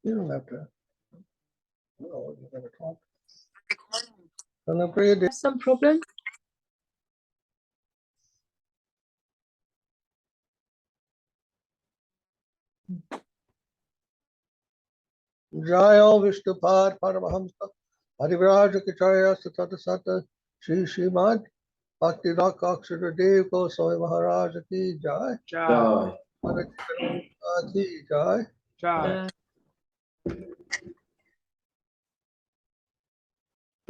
You don't have to. No, you gotta talk. Have some problem? Jaya Vishnupad Paramahamsa Parivraja Kachaya Satata Sata Sripad Bhakti Rakshak Dev Goswami Maharaja ki Jai. Jai. Ki Jai. Jai.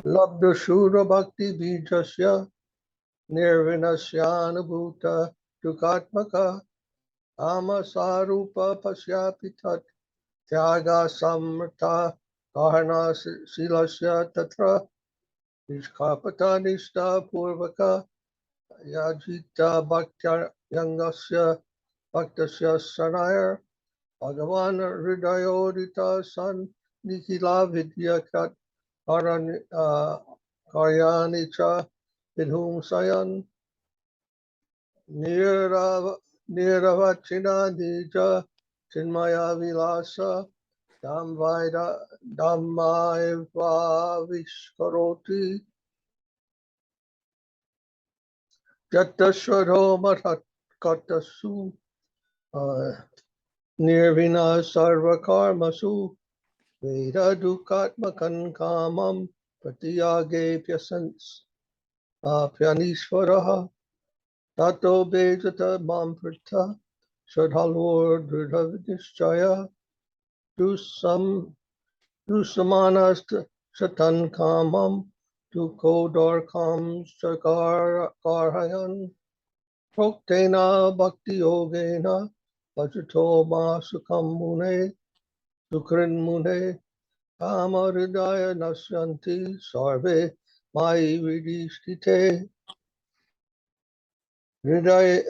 Labdha Shura Bhakti Bijasya Nirvinasyanabhuta Dukatmaka Ama Sarupa Pasyapi Tat Tyaga Samrta Karna Silasya Tatra Nishkapata Nishta Purvaka Yajita Bhaktya Yangasya Bhaktasya Sanayar Bhagavan Hridayodita San Nikila Vidya Kat Karyani Cha Vidhum Sayan Niravachina Nija Chinmaya Vilasa Dhammaiva Vishkaroti Jatashwaro Mahatkatasu Nirvina Sarvakarmasu Veda Dukatmakan Kamam Pratiyage Pyasans Pyanishvaraha Tato Bejata Mamprita Shadhalur Dridhavidishchaya Dusamanas Satan Kamam Dukodarkam Sakarhayan Proktena Bhakti Yogena Vajato Masukam Mune Sukrin Mune Kama Hridaya Nasyanti Sarve Mai Vidishtite Hridaya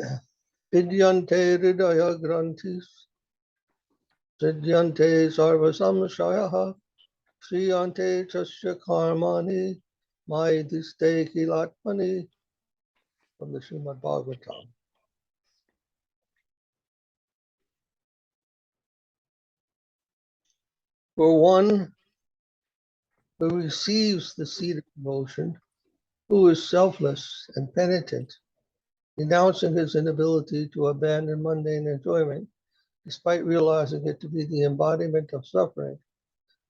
Vidyante Hridaya Grantis Siddhyante Sarva Samshayaha Shriyante Chasya Karmani Mai Diste Kilatmani from the Srimad Bhagavatam. For one who receives the seed of devotion, who is selfless and penitent, renouncing his inability to abandon mundane enjoyment, despite realizing it to be the embodiment of suffering,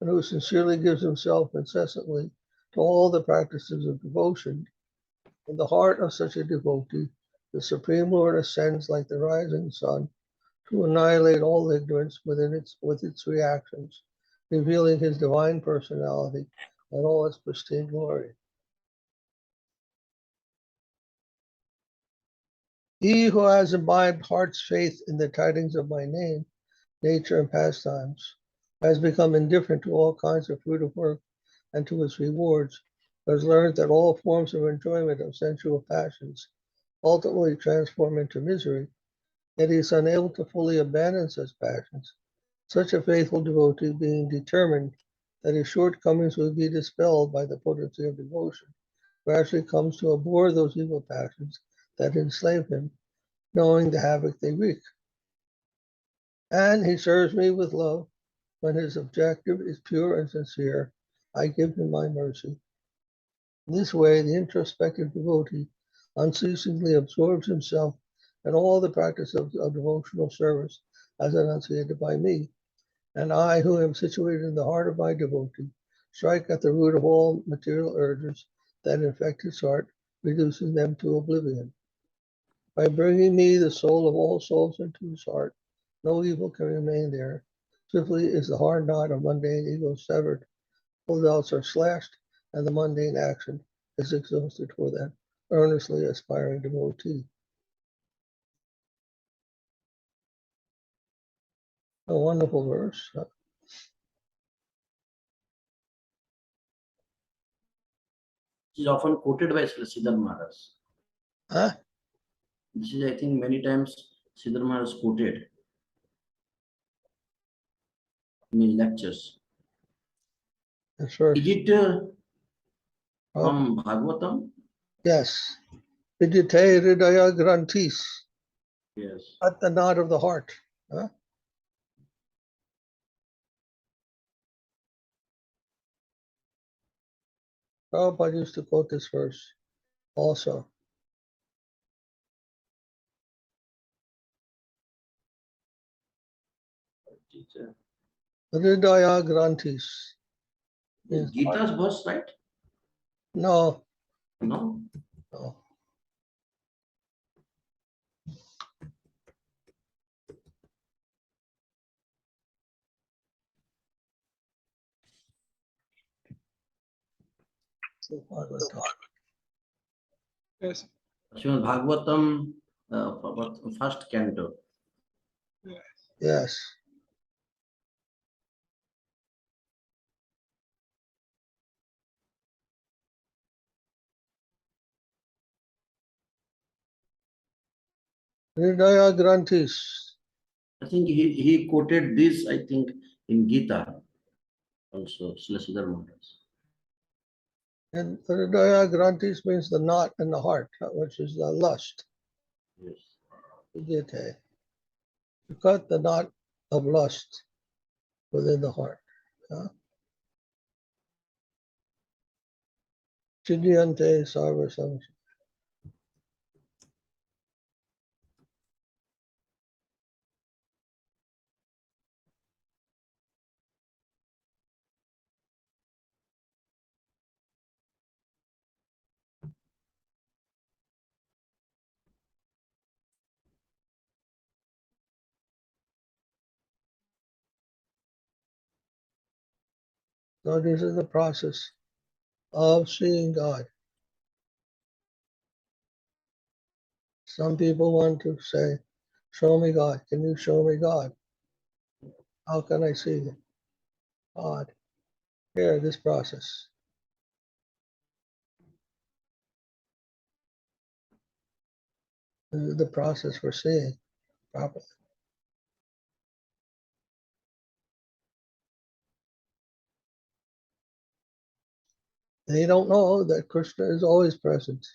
and who sincerely gives himself incessantly to all the practices of devotion, in the heart of such a devotee, the Supreme Lord ascends like the rising sun to annihilate all ignorance with its reactions, revealing his divine personality and all its pristine glory. He who has imbibed heart's faith in the tidings of my name, nature, and pastimes, has become indifferent to all kinds of fruit of work and to its rewards, has learned that all forms of enjoyment of sensual passions ultimately transform into misery, yet he is unable to fully abandon such passions. Such a faithful devotee, being determined that his shortcomings will be dispelled by the potency of devotion, gradually comes to abhor those evil passions that enslave him, knowing the havoc they wreak. And he serves me with love. When his objective is pure and sincere, I give him my mercy. In this way, the introspective devotee unceasingly absorbs himself in all the practice of devotional service as enunciated by me. And I, who am situated in the heart of my devotee, strike at the root of all material urges that infect his heart, reducing them to oblivion. By bringing me the soul of all souls into his heart, no evil can remain there. Swiftly is the hard knot of mundane ego severed, all doubts are slashed, and the mundane action is exhausted for that earnestly aspiring devotee. A wonderful verse. This is often quoted by Sridhara Maharaj. Huh? This is, I think, many times Sridhara Maharaj quoted in his lectures. That's right. Is it from Bhagavatam? Yes. Vidyate hridaya grantis. Yes. At the knot of the heart. Huh? Prabhupada used to quote this verse also. Teacher. Hridaya Granthis. Means Gita's verse, right? no, No. no. Yes. Srimad Bhagavatam, first canto. Yes. Hridaya Granthis. I think he quoted this, I think, in Gita also, Srila Maharaj. And Hridaya Granthis means the knot in the heart, which is the lust. Yes. Vidite. To cut the knot of lust within the heart. Chidyante sarva samsaya. So this is the process of seeing God. Some people want to say, show me God. Can you show me God? How can I see God? Here, this process. This is the process for seeing properly. They don't know that Krishna is always present.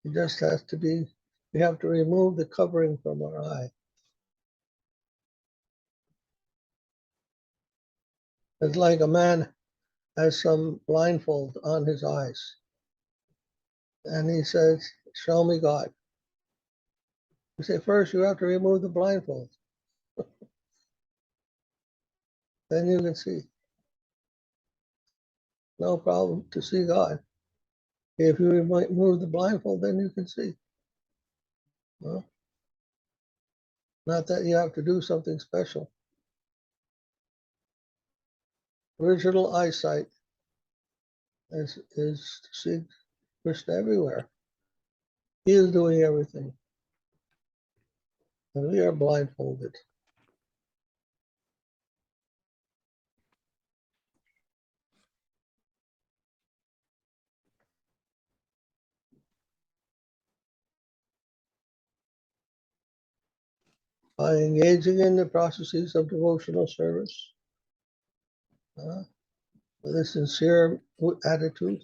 It just has to be, we have to remove the covering from our eye. It's like a man has some blindfold on his eyes. And he says, show me God. You say, first you have to remove the blindfold. Then you can see. No problem to see God. If you remove the blindfold, then you can see. Well, not that you have to do something special. Original eyesight is to see Krishna everywhere. He is doing everything. And we are blindfolded. By engaging in the processes of devotional service, with a sincere attitude,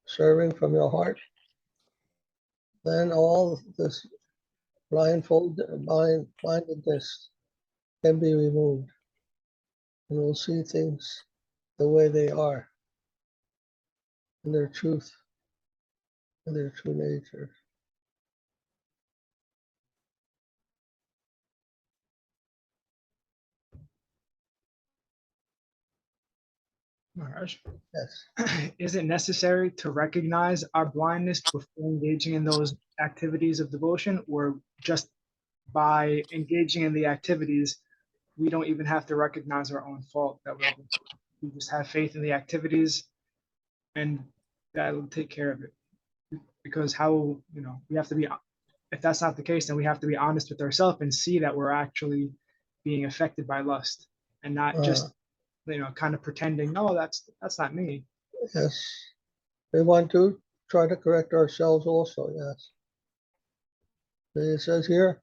serving from your heart, then all this blindedness can be removed. And we'll see things the way they are, in their truth, in their true nature. Maharaj, Yes. is it necessary to recognize our blindness before engaging in those activities of devotion, or just by engaging in the activities, we don't even have to recognize our own fault, that we just have faith in the activities and that will take care of it? Because how, we have to be, if that's not the case, then we have to be honest with ourselves and see that we're actually being affected by lust and not just kind of pretending, no, that's not me. Yes. We want to try to correct ourselves also, yes. It says here,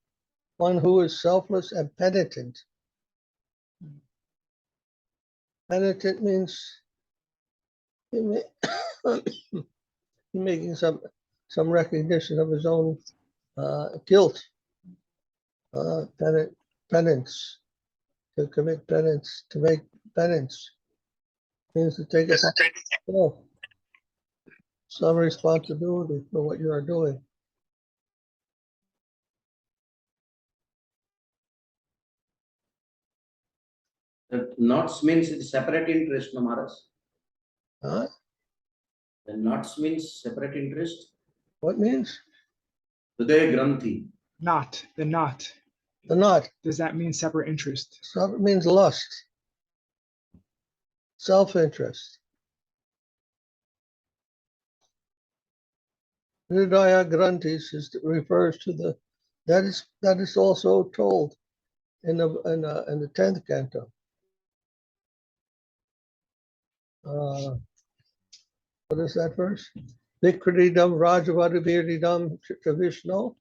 one who is selfless and penitent. Penitent means making some recognition of his own guilt. penance, to commit penance, to make penance, means to take upon yourself some responsibility for what you are doing. That knots means it's separate interest, no Maharaj. Huh? The knots means separate interest. What means? Hridaya Granthi. Not, the not. The knot. Does that mean separate interest? So it means lust, self-interest. Hridaya Granthis refers to that is also told in the 10th canto. What is that verse? Vikridam Rajavadaviridam Vishnu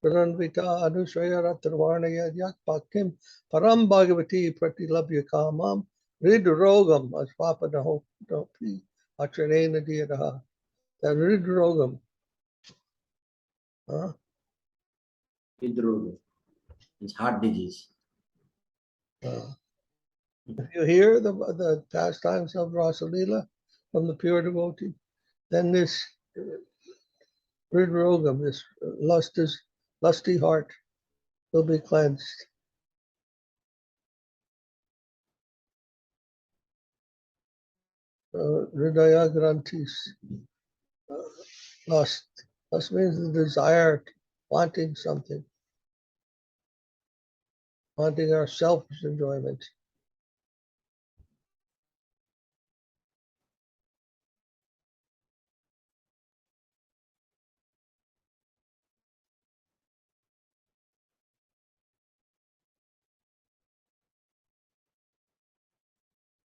Pranvita Anushraya Ratravarnaya Yak Pakim Param Bhagavati Pratilabhya Kamam Ridrogam Asvapadaho Dopi Acharena Diyadaha. That Ridrogam. Huh? Hidroga. It's heart disease. If you hear the pastimes of Rasalila from the pure devotee, then this Ridrogam, this lusty heart, will be cleansed. Hridaya Granthis, lust. Lust means the desire, wanting something, wanting our selfish enjoyment.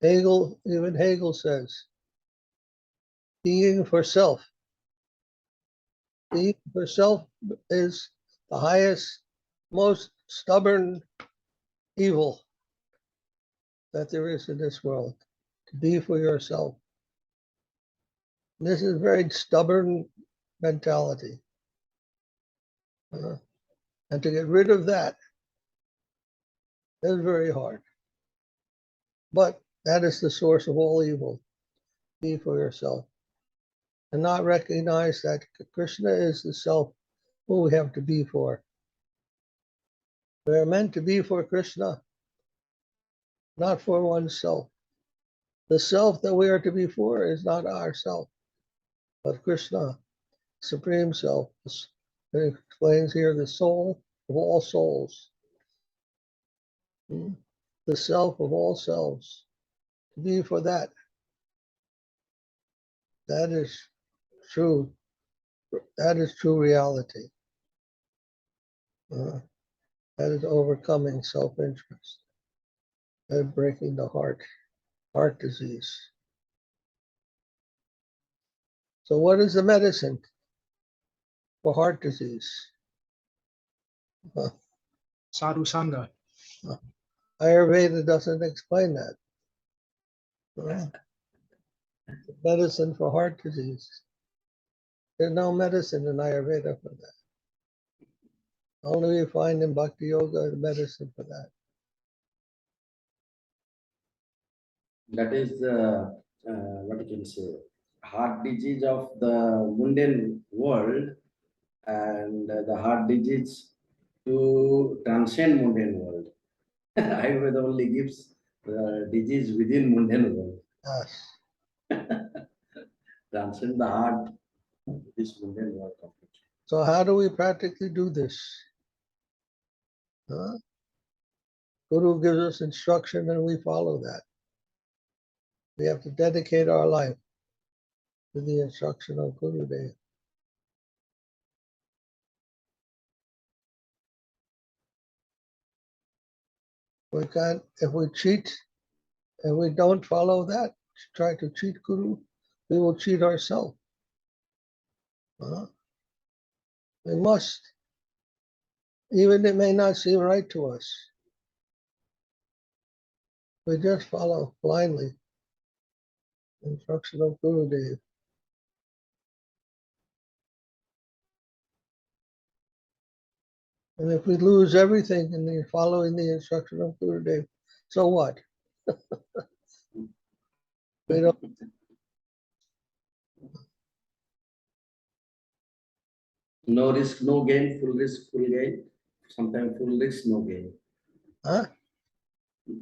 Even Hegel says, being for self. Being for self is the highest, most stubborn evil that there is in this world. To be for yourself. This is a very stubborn mentality. And to get rid of that is very hard. But that is the source of all evil. Be for yourself. And not recognize that Krishna is the self who we have to be for. We are meant to be for Krishna, not for oneself. The self that we are to be for is not ourself, but Krishna, Supreme Self. It explains here the soul of all souls. The self of all selves. To be for that. That is true. That is true reality. That is overcoming self-interest and breaking the heart disease. So what is the medicine for heart disease? Sadhu-Sanga. Ayurveda doesn't explain that. The medicine for heart disease. There's no medicine in Ayurveda for that. Only we find in Bhakti Yoga the medicine for that. That is the, what you can say, heart disease of the mundane world and the heart disease to transcend mundane world. Ayurveda only gives the disease within mundane world. Yes. Transcend the heart, this mundane world completely. So how do we practically do this? Guru gives us instruction and we follow that. We have to dedicate our life to the instruction of Guru Dev. We can't, if we cheat and we don't follow that, try to cheat Guru, we will cheat ourselves. We must, even it may not seem right to us. We just follow blindly the instruction of Guru Dev. And if we lose everything in the following the instruction of Gurudev, so what? We don't. No risk, no gain, full risk, full gain. Sometimes full risk, no gain. Huh? It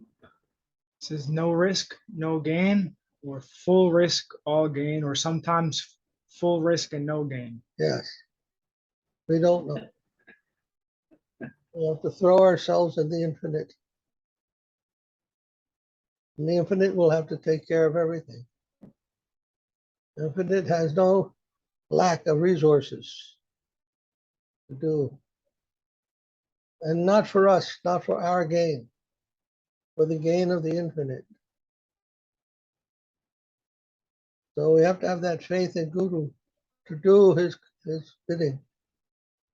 says no risk, no gain, or full risk, all gain, or sometimes full risk and no gain. Yes. We don't know. We have to throw ourselves in the infinite. And the infinite will have to take care of everything. The infinite has no lack of resources to do. And not for us, not for our gain, for the gain of the infinite. So we have to have that faith in Guru to do his bidding,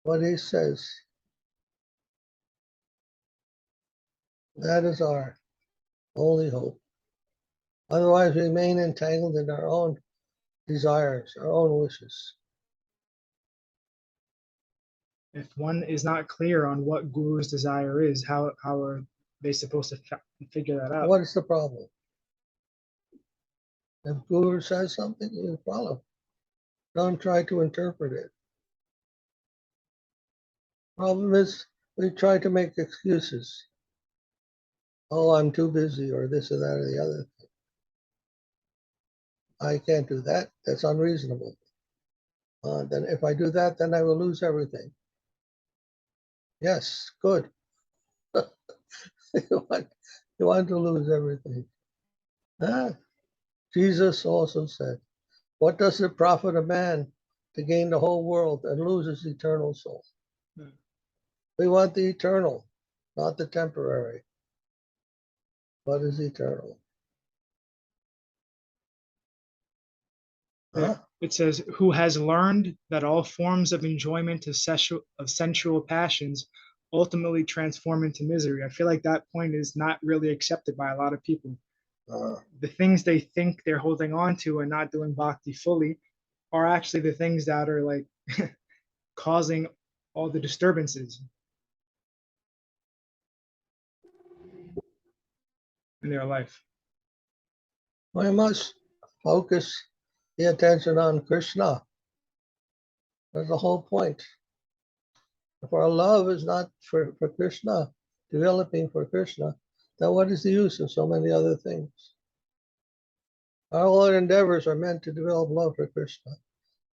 what he says. That is our only hope. Otherwise, we remain entangled in our own desires, our own wishes. If one is not clear on what Guru's desire is, how are they supposed to figure that out? What is the problem? If Guru says something, you follow. Don't try to interpret it. Problem is, we try to make excuses. Oh, I'm too busy, or this or that or the other. I can't do that. That's unreasonable. Then if I do that, then I will lose everything. Yes, good. you want to lose everything. Jesus also said, what does it profit a man to gain the whole world and lose his eternal soul? We want the eternal, not the temporary. What is eternal? Huh? It says, who has learned that all forms of enjoyment of sensual passions ultimately transform into misery. I feel like that point is not really accepted by a lot of people. The things they think they're holding on to and not doing bhakti fully are actually the things that are like causing all the disturbances in their life. We must focus the attention on Krishna. That's the whole point. If our love is not for Krishna, developing for Krishna, then what is the use of so many other things? All our endeavors are meant to develop love for Krishna.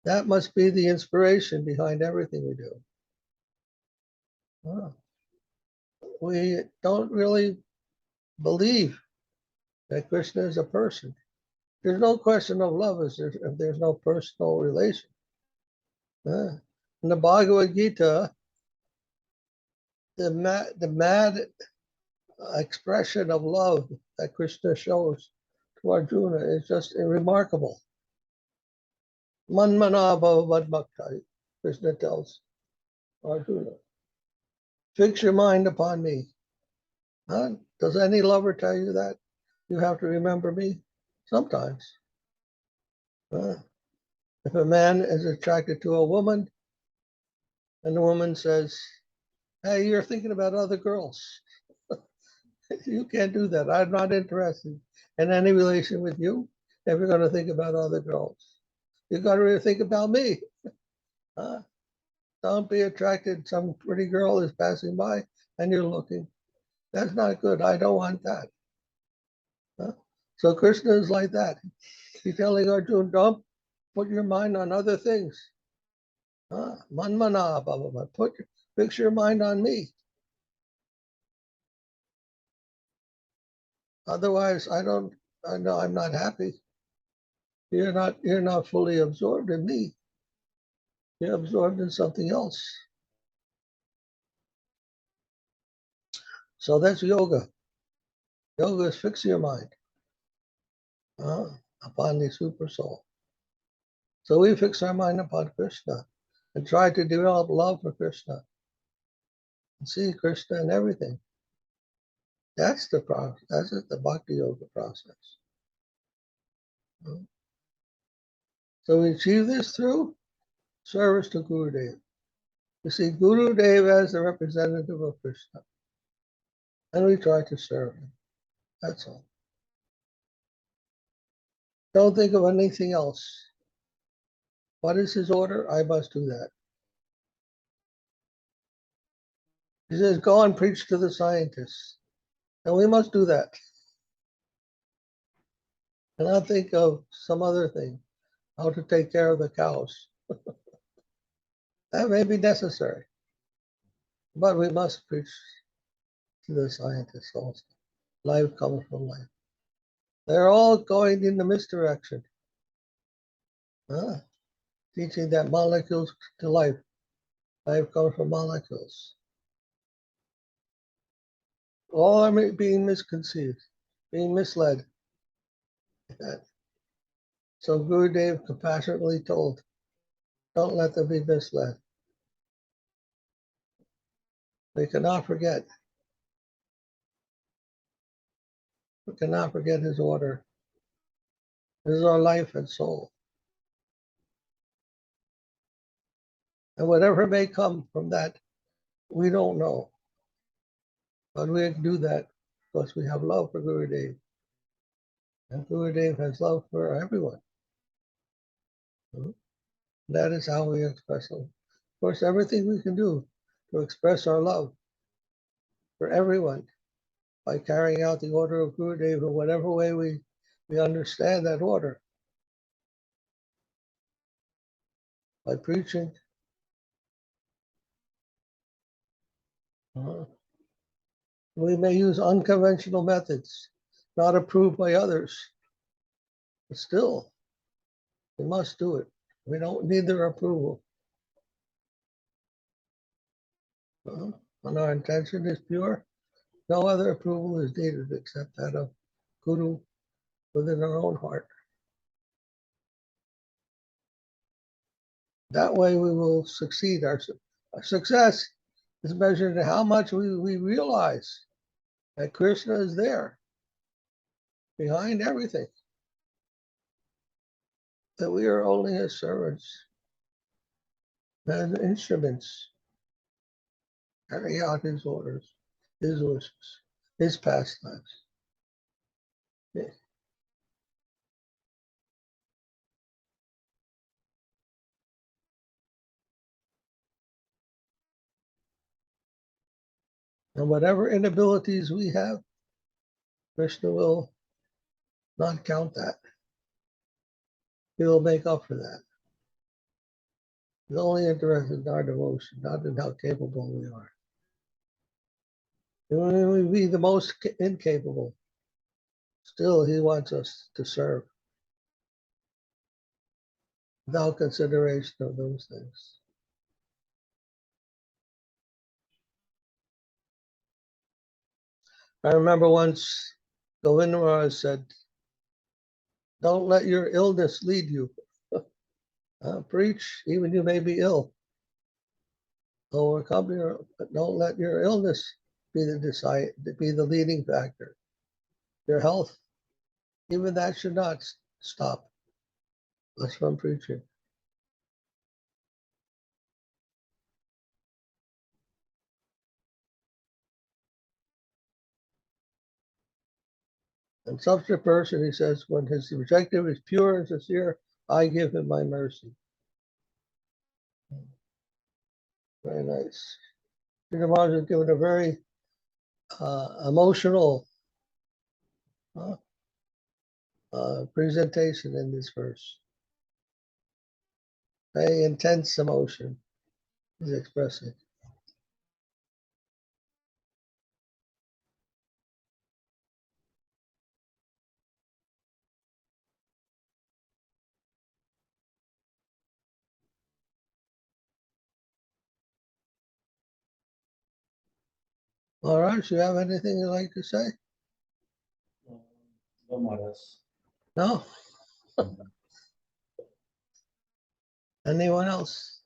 That must be the inspiration behind everything we do. We don't really believe that Krishna is a person. There's no question of love if there's no personal relation. In the Bhagavad Gita, the mad expression of love that Krishna shows to Arjuna is just remarkable. Manmana bhava bhakta, Krishna tells Arjuna. Fix your mind upon me. Does any lover tell you that? You have to remember me? Sometimes. If a man is attracted to a woman and the woman says, hey, you're thinking about other girls. You can't do that. I'm not interested in any relation with you if you're going to think about other girls. You've got to think about me. Don't be attracted. Some pretty girl is passing by and you're looking. That's not good. I don't want that. So Krishna is like that. He's telling Arjuna, don't put your mind on other things. Manmana, blah, blah, blah. Fix your mind on me. Otherwise, I know I'm not happy. You're not fully absorbed in me. You're absorbed in something else. So that's yoga. Yoga is fix your mind upon the super soul. So we fix our mind upon Krishna and try to develop love for Krishna and see Krishna in everything. That's the process. That's the Bhakti Yoga process. So we achieve this through service to Gurudev. You see Guru Dev as the representative of Krishna. And we try to serve him. That's all. Don't think of anything else. What is his order? I must do that. He says, go and preach to the scientists. And we must do that. And not think of some other thing, how to take care of the cows. That may be necessary. But we must preach to the scientists also. Life comes from life. They're all going in the misdirection. Teaching that molecules to life. Life comes from molecules. All are being misconceived, being misled. So Gurudev compassionately told, don't let them be misled. We cannot forget. We cannot forget his order. This is our life and soul. And whatever may come from that, we don't know. But we do that because we have love for Gurudev. And Gurudev has love for everyone. That is how we express love. Of course, everything we can do to express our love for everyone by carrying out the order of Gurudev in whatever way we understand that order. By preaching, we may use unconventional methods, not approved by others, but still, we must do it. We don't need their approval. When our intention is pure, no other approval is needed except that of Guru within our own heart. That way we will succeed. Our success is measured in how much we realize that Krishna is there behind everything. That we are only his servants and instruments carrying out his orders, his wishes, his pastimes. Yeah. And whatever inabilities we have, Krishna will not count that. He will make up for that. He's only interested in our devotion, not in how capable we are. And when we be the most incapable, still he wants us to serve without consideration of those things. I remember once Govinda Maharaj said, don't let your illness lead you. Preach, even you may be ill. Overcome but don't let your illness be the leading factor. Your health, even that should not stop us from preaching. And such a person, he says, when his objective is pure and sincere, I give him my mercy. Very nice. Sridhar Maharaj has given a very emotional presentation in this verse. Very intense emotion he's expressing. Maharaj, you have anything you'd like to say? No, Maharaj. No? Anyone else?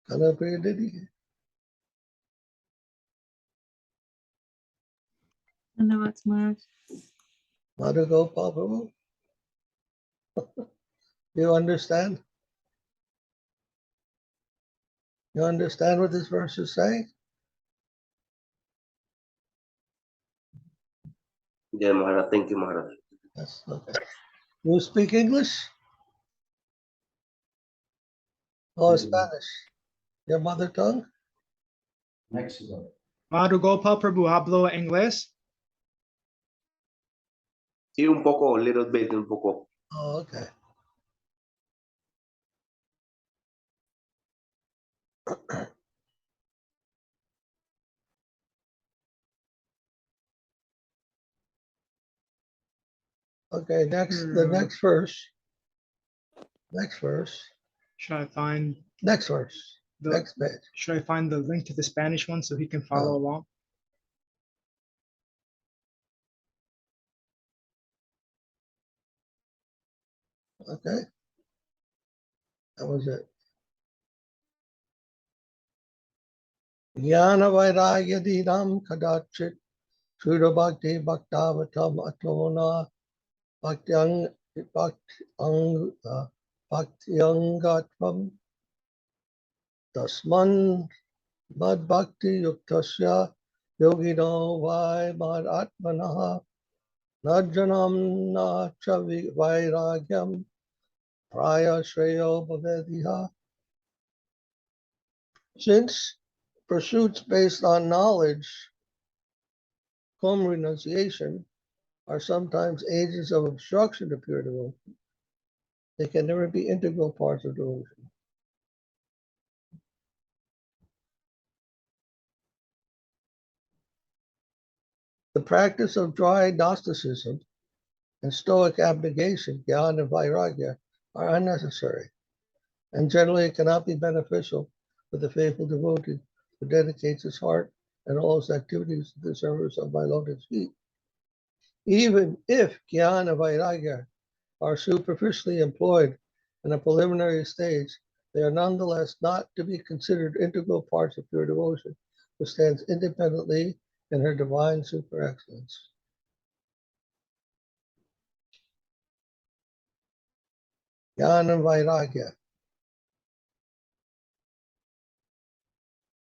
Kanapriya Didi? Dhanyavad, Maharaj. Madhu Gopal Prabhu? You understand? You understand what this verse is saying? Yeah, Maharaj. Thank you, Maharaj. Yes, okay. You speak English? Oh, Spanish. Your mother tongue? Mexico. Madhu Gopal Prabhu, hablo inglés. Sí, un poco, little bit, un poco. Oh, okay. Okay, the next verse. Next verse. Should I find Next verse. the Next page. should I find the link to the Spanish one so he can follow No. along? Okay. That was it. Jnana Vairagya Dinam Kadachit Shuddha Bhakti Bhaktavatam Atmana Bhaktyang Bhaktyangatvam Tasman Mad Bhakti Yuktasya Yogino Vai Mad Atmanaha Najanam Na Chavi Vairagyam Praya Shreyo Bhavediha. Since pursuits based on knowledge, cum renunciation, are sometimes agents of obstruction to pure devotion, they can never be integral parts of devotion. The practice of dry Gnosticism and Stoic abnegation, jnana and vairagya, are unnecessary, and generally cannot be beneficial for the faithful devotee who dedicates his heart and all his activities to the service of my lotus feet. Even if jnana and vairagya are superficially employed in a preliminary stage, they are nonetheless not to be considered integral parts of pure devotion, which stands independently in her divine super excellence. Jnana and Vairagya.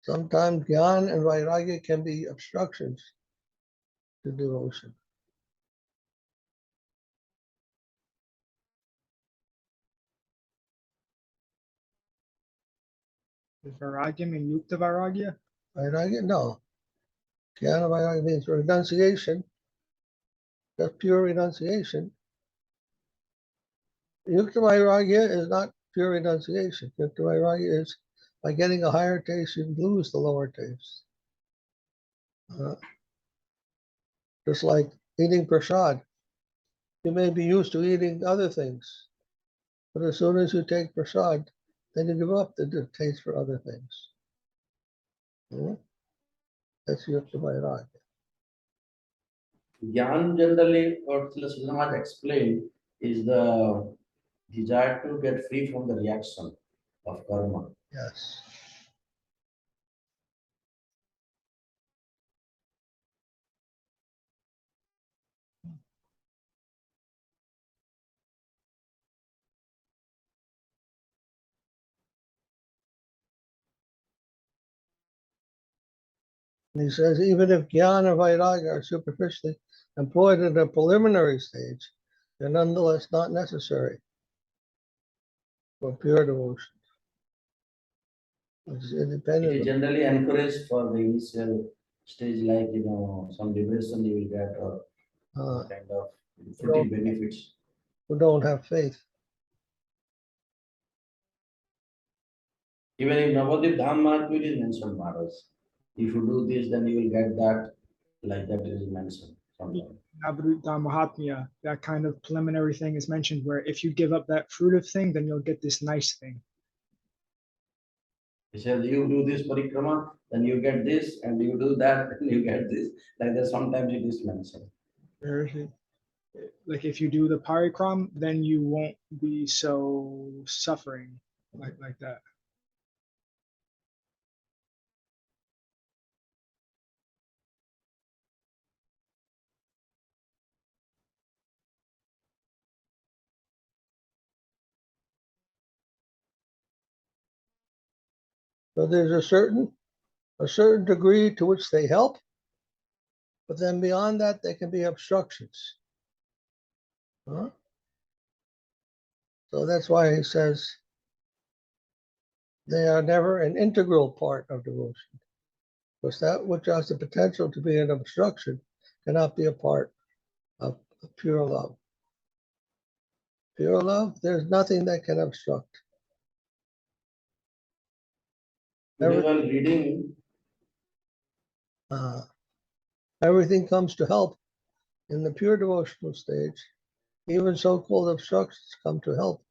Sometimes Jnana and Vairagya can be obstructions to devotion. Is Vairagya mean Yukta Vairagya? Vairagya? No. Jnana Vairagya means renunciation. That's pure renunciation. Yukta Vairagya is not pure renunciation. Yukta Vairagya is by getting a higher taste, you lose the lower taste. Just like eating prasad. You may be used to eating other things, but as soon as you take prasad, then you give up the taste for other things. That's Yukta Vairagya. Gyan generally, or Srila explained, is the desire to get free from the reaction of karma. Yes. And he says, even if Jnana and Vairagya are superficially employed in a preliminary stage, they're nonetheless not necessary for pure devotion. Which is It independent. is generally encouraged for the initial stage, like some liberation you will get, or kind of fruity benefits. Who don't have faith. Even in Navadip Dham Mahatma it is mentioned, Maharaj. If you do this, then you will get that, like that is mentioned sometimes. Navadutta Mahatmya, that kind of preliminary thing is mentioned where if you give up that fruitive thing, then you'll get this nice thing. He says, you do this parikrama, then you get this, and you do that, and you get this. Like that, sometimes it is mentioned. Like if you do the parikram, then you won't be so suffering like that. So there's a certain degree to which they help, but then beyond that, they can be obstructions. Huh? So that's why he says they are never an integral part of devotion, because that which has the potential to be an obstruction cannot be a part of pure love. Pure love, there's nothing that can obstruct. Today while reading, Everything comes to help in the pure devotional stage. Even so-called obstructions come to help.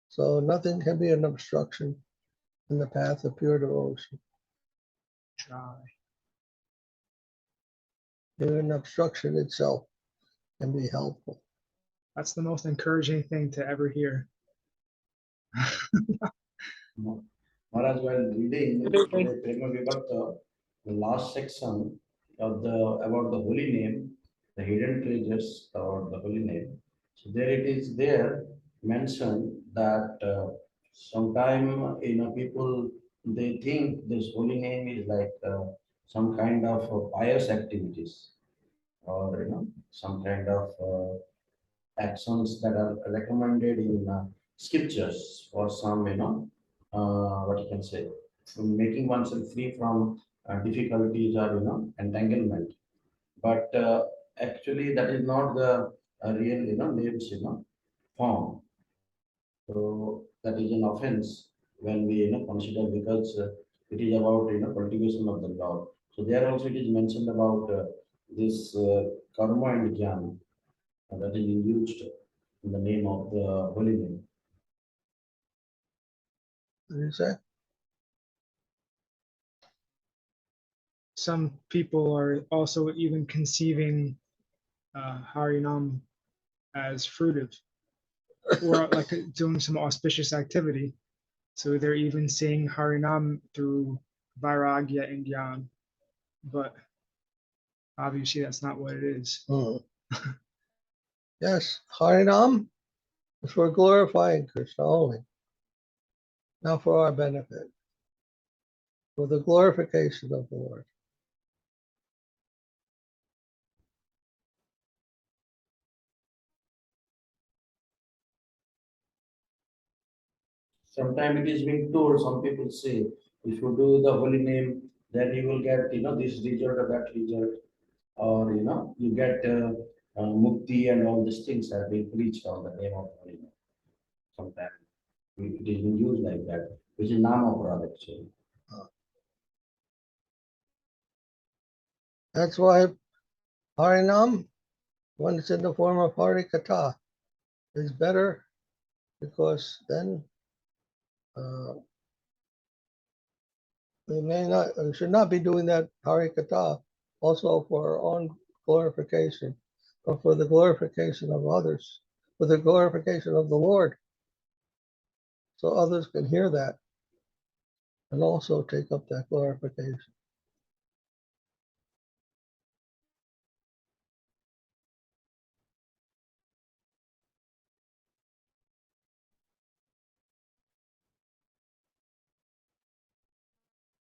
So nothing can be an obstruction in the path of pure devotion. Try. Even an obstruction itself can be helpful. That's the most encouraging thing to ever hear. Maharaj, while reading today Prema Vibhakta, the last section of the about the holy name, the hidden treasures or the holy name. So there it is there mentioned that sometime people they think this holy name is like some kind of pious activities or some kind of actions that are recommended in scriptures for some what you can say from making oneself free from difficulties or entanglement, but actually that is not the real names form. So that is an offense when we consider, because it is about cultivation of the Lord. So there also it is mentioned about this karma and jnana that is used in the name of the holy name. What do you say? Some people are also even conceiving Harinam as fruitive, or like doing some auspicious activity. So they're even saying Harinam through Vairagya and Gyan, but obviously that's not what it is. Yes, Harinam is for glorifying Krishna only, not for our benefit, for the glorification of the Lord. Sometimes it is being told, some people say, if you do the holy name, then you will get, this result or that result, or, you get mukti and all these things are being preached on the name of holy name. Sometimes it is being used like that, which is nama aparad actually. That's why Harinam, when it's in the form of Harikatha, is better, because then we should not be doing that Harikatha also for our own glorification, but for the glorification of others, for the glorification of the Lord, so others can hear that and also take up that glorification.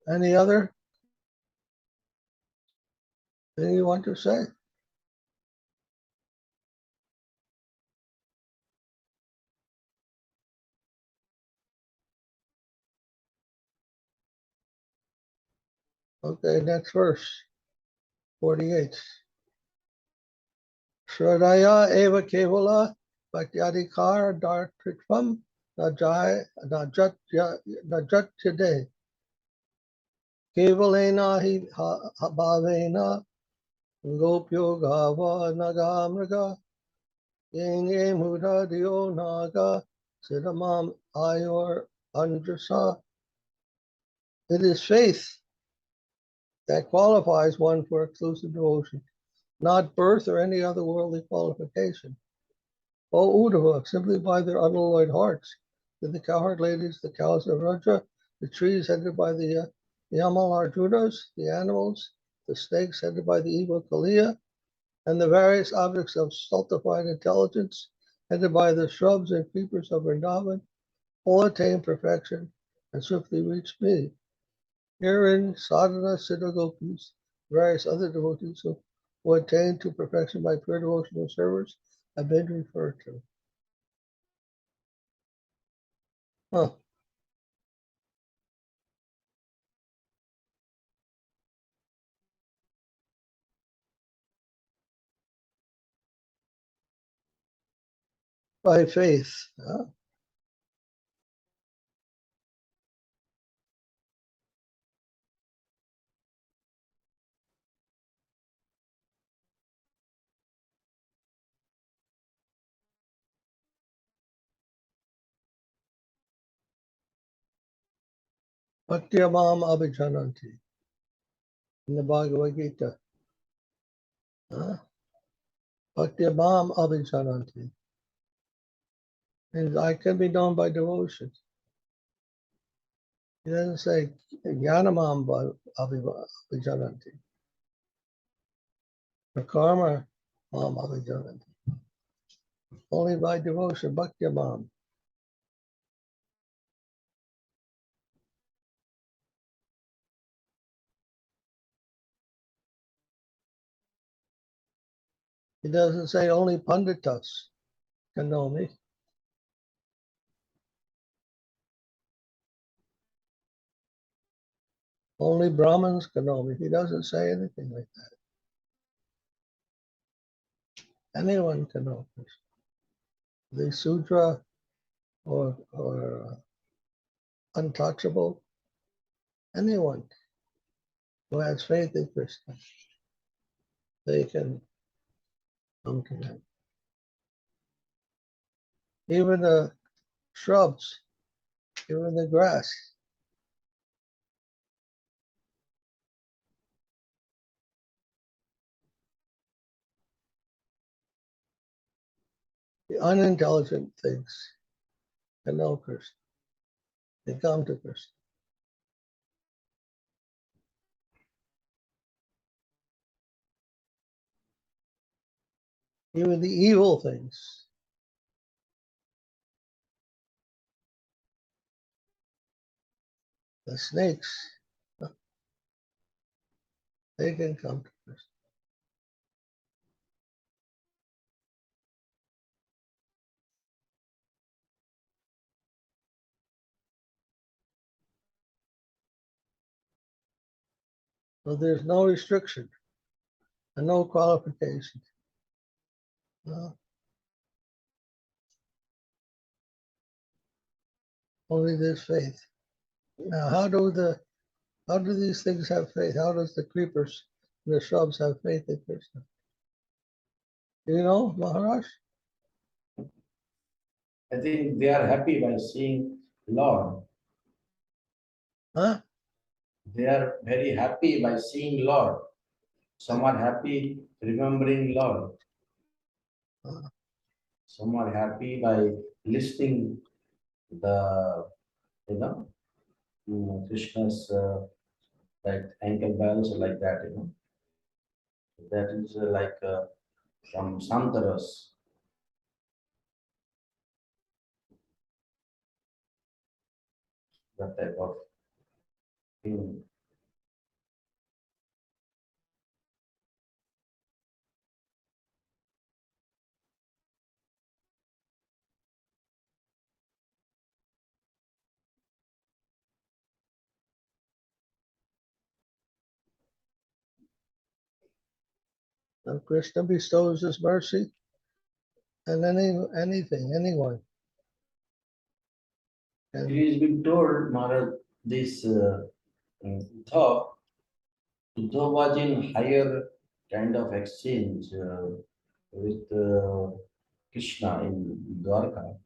Any other thing you want to say? Okay, next verse, 48. Shradaya eva kevala bhaktyadikar dartritvam najatyade kevalena hi bhavena gopyo gava nagamraga yenge muda dio naga siddhamam ayor andrasa. It is faith that qualifies one for exclusive devotion, not birth or any other worldly qualification. O Uddhava, simply by their unalloyed hearts, did the cowherd ladies, the cows of Raja, the trees headed by the Yamal Arjunas, the animals, the snakes headed by the evil Kaliya, and the various objects of stultified intelligence headed by the shrubs and creepers of Vrindavan, all attain perfection and swiftly reach me. Herein, sadhana, siddha gopis, various other devotees who attain to perfection by pure devotional service have been referred to. Huh. By faith. Huh? Bhakti Amam Abhijananti in the Bhagavad Gita. Huh? Bhakti Amam Abhijananti. And I can be known by devotion. He doesn't say Jnanamam Abhijananti. Or Karma Mam Abhijananti. Only by devotion, Bhakti Amam. He doesn't say only Panditas can know me. Only Brahmins can know me. He doesn't say anything like that. Anyone can know this. The Sudra or untouchable, anyone who has faith in Krishna, they can come to him. Even the shrubs, even the grass. The unintelligent things can know Krishna. They come to Krishna. Even the evil things. The snakes, they can come to Krishna. So there's no restriction and no qualification. No. Only this faith. Now, how do these things have faith? How does the creepers and the shrubs have faith in Krishna? Do you know, Maharaj? I think they are happy by seeing Lord. Huh? They are very happy by seeing Lord. Some are happy remembering Lord. Some are happy by listening the Krishna's like ankle bells like that. That is like from Santaras. That type of thing. And Krishna bestows his mercy and anyone. It And is been told, Maharaj, this Uddhav was in higher kind of exchange with Krishna in Dwarka.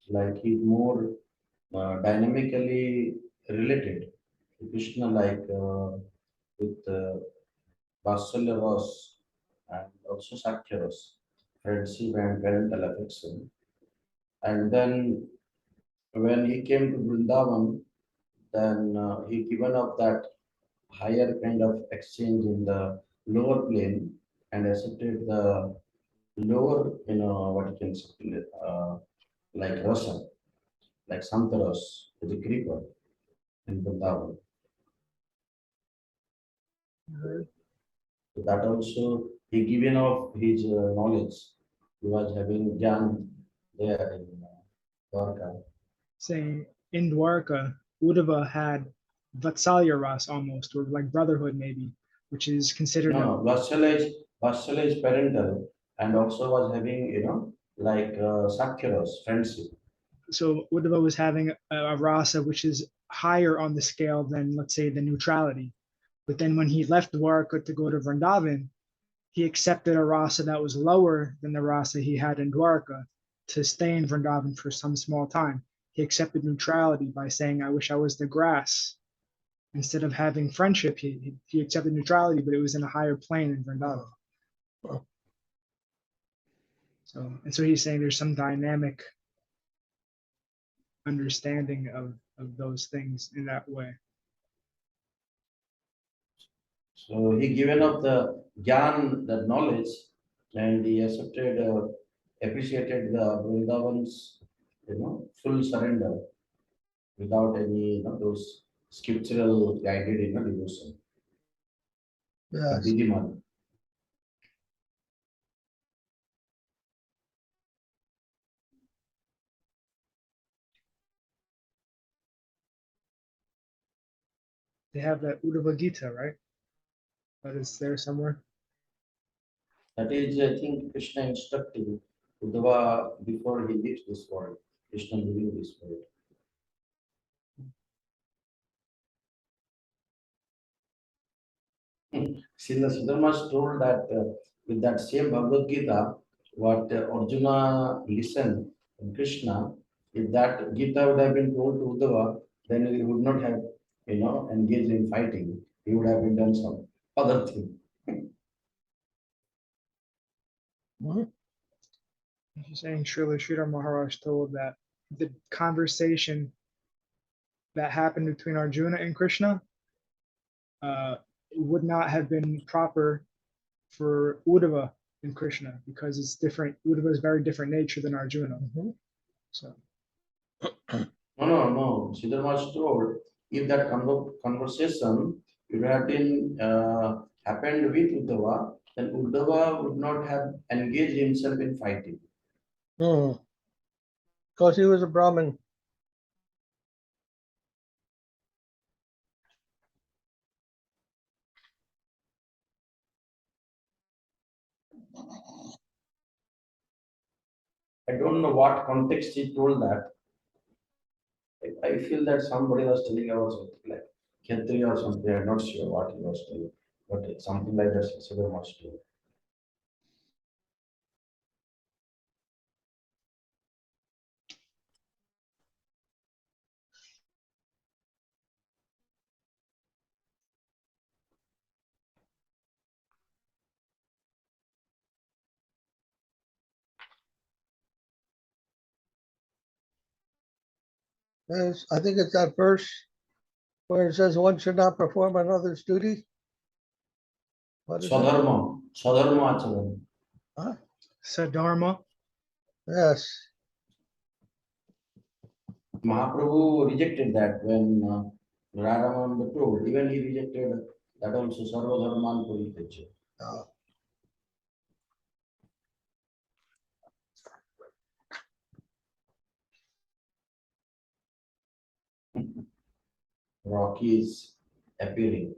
Like he's more dynamically related to Krishna, like with Vatsalya Ras and also Sakya Ras, friendship and parental affection. And then when he came to Vrindavan, then he given up that higher kind of exchange in the lower plane and accepted the lower, what you can say, like Rasa, like Santaras, the creeper in Vrindavan. So that also, he given of his knowledge. He was having Gyan there in Dwarka. Saying in Dwarka, Uddhava had Vatsalya Ras almost, or like brotherhood maybe, which is considered No, no, Vatsala is parental and also was having, like Sakyaros, friendship. so Uddhava was having a rasa which is higher on the scale than, let's say, the neutrality. But then when he left Dwarka to go to Vrindavan, he accepted a rasa that was lower than the rasa he had in Dwarka to stay in Vrindavan for some small time. He accepted neutrality by saying, I wish I was the grass. Instead of having friendship, he accepted neutrality, but it was in a higher plane in Vrindavan. Oh. So he's saying there's some dynamic understanding of those things in that way. So he given up the Gyan, the knowledge, and he accepted, appreciated the Vrindavan's, full surrender without any, those scriptural guided, devotion. Yes. Vidhiman. They have that Uddhava Gita, right? That is there somewhere. That is, I think, Krishna instructing Uddhava before he leaves this world. Krishna leaving this world. Srila Sridhara told that with that same Bhagavad Gita, what Arjuna listened from Krishna, if that Gita would have been told to Uddhava, then he would not have, engaged in fighting. He would have been done some other thing. Mhm. He's saying Srila Maharaj told that the conversation that happened between Arjuna and Krishna would not have been proper for Uddhava and Krishna because it's different. Uddhava is very different nature than Arjuna. Mhm. So No. Sridhara told if that conversation would have been happened with Uddhava, then Uddhava would not have engaged himself in fighting. Because he was a Brahmin. I don't know what context he told that. I feel that somebody was telling about something like Khetri or something. I'm not sure what he was telling, but it's something like that. Sridhara was told. I think it's that verse where it says one should not perform another's duty. What is it? Swadharma acharan. Huh? Sadharma. Yes. Mahaprabhu rejected that when Radhaman told. Even he rejected that also. Sarvadharman Puri. Uh, Rocky is appealing.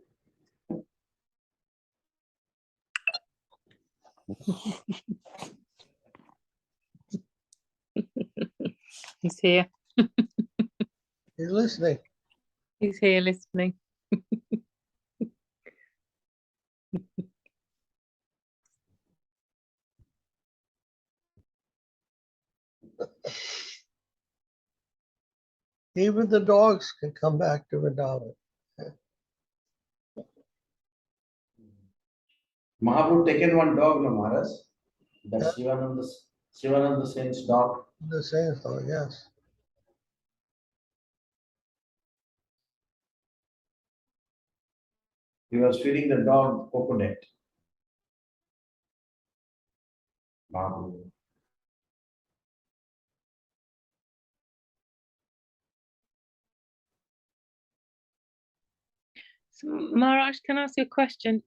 He's here. he's listening. He's here listening. Even the dogs can come back to Vrindavan. Mahaprabhu taken one dog, no Maharaj. That Yeah. Shivananda Sen's dog. The same thought, yes. He was feeding the dog coconut. Mahaprabhu. So, Maharaj, can I ask you a question?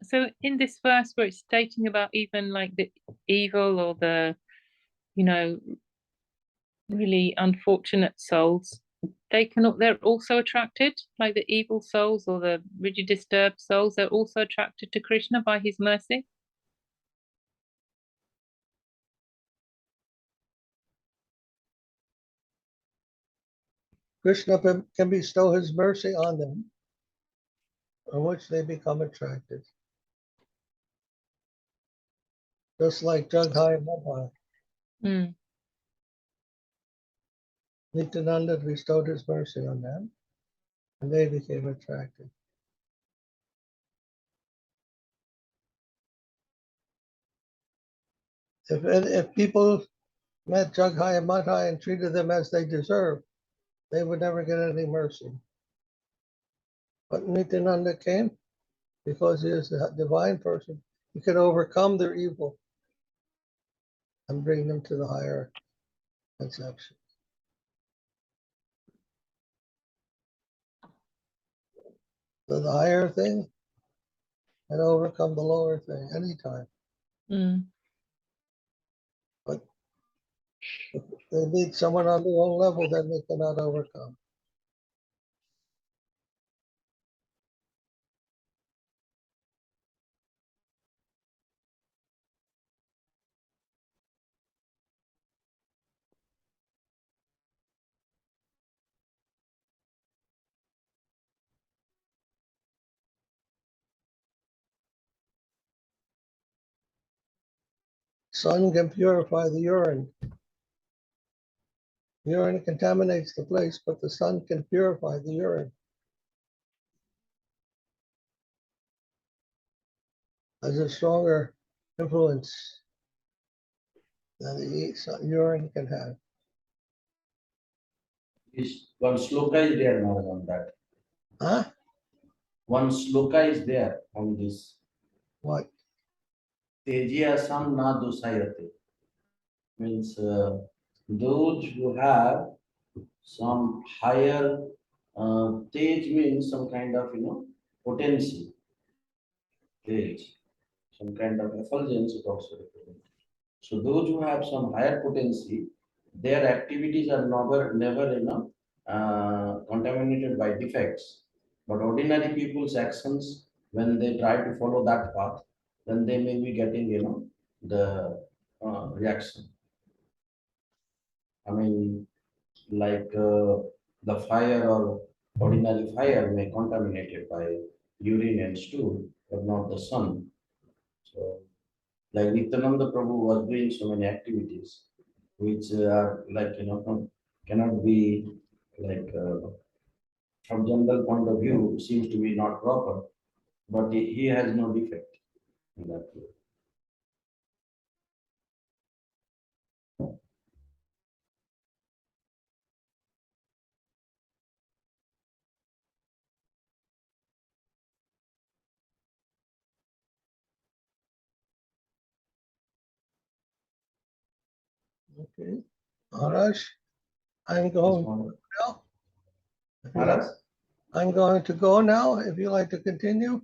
So in this verse where it's stating about even like the evil or the, really unfortunate souls, they're also attracted, like the evil souls or the really disturbed souls, they're also attracted to Krishna by his mercy? Krishna can bestow his mercy on them, on which they become attracted. Just like Jaghai and Madhava. Mm. Nityananda bestowed his mercy on them, and they became attracted. If people met Jaghai and Madhava and treated them as they deserve, they would never get any mercy. But Nityananda came because he is a divine person. He could overcome their evil and bring them to the higher conception. So the higher thing can overcome the lower thing anytime. Mm. But if they meet someone on their own level, then they cannot overcome. Sun can purify the urine. Urine contaminates the place, but the sun can purify the urine. Has a stronger influence than the urine can have. One sloka is there now on that. Huh? One sloka is there on this. What? Tejiya sam na dosayate. Means those who have some higher tej means some kind of potency. Tej, some kind of effulgence is also represented. So those who have some higher potency, their activities are never contaminated by defects. But ordinary people's actions, when they try to follow that path, then they may be getting the reaction. I mean, like the fire or ordinary fire may contaminate it by urine and stool, but not the sun. So, like Nityananda Prabhu was doing so many activities, which are like cannot be like from general point of view seems to be not proper, but he has no defect in that way. Okay. Maharaj, I'm going now. Maharaj? I'm going to go now. If you like to continue.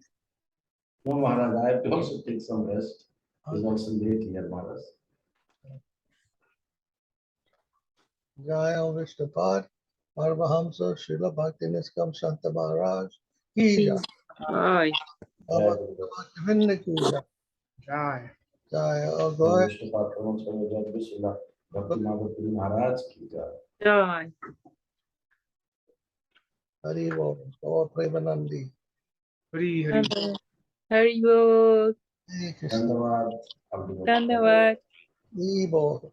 No, Maharaj, I have to also take some rest. It's also late here, Maharaj. Jaya Vishnupad, Paramahamsa, Srila Bhakti Niskam Santa Maharaj, Ki Jai. Aye. Baba Vinna Ki Jai. Jai. Jaya. Oh, go ahead. Bhakti Puri Maharaj ki jai. Jai. Hari Bol. Gaur Premanandi. Puri, Hari. Hari Bol. Hare Krishna. Dhanyavad. Dhanyavad. Hari Bol.